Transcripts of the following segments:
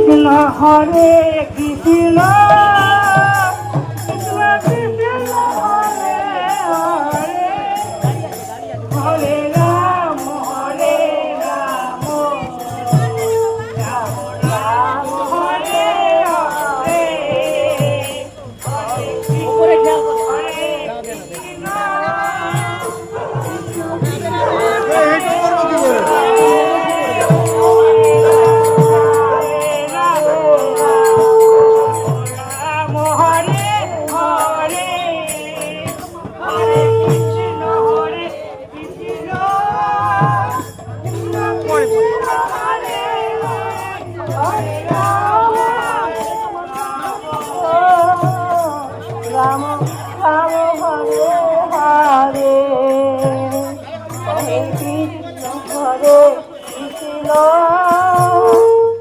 Krishna Hare Krishna Krishna Krishna Hare Hare Hare Ram Ram Ram Hare Hare Hare Krishna Ram Ram Hare Hare Hare Krishna Hare Krishna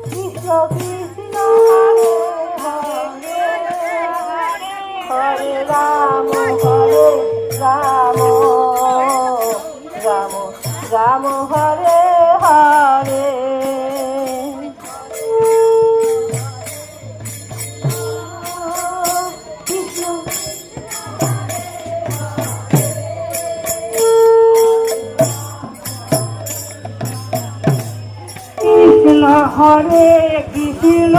Krishna Krishna Hare Hare Hare Ram Ram Ram Ram Hare Hare Krishna Hare Krishna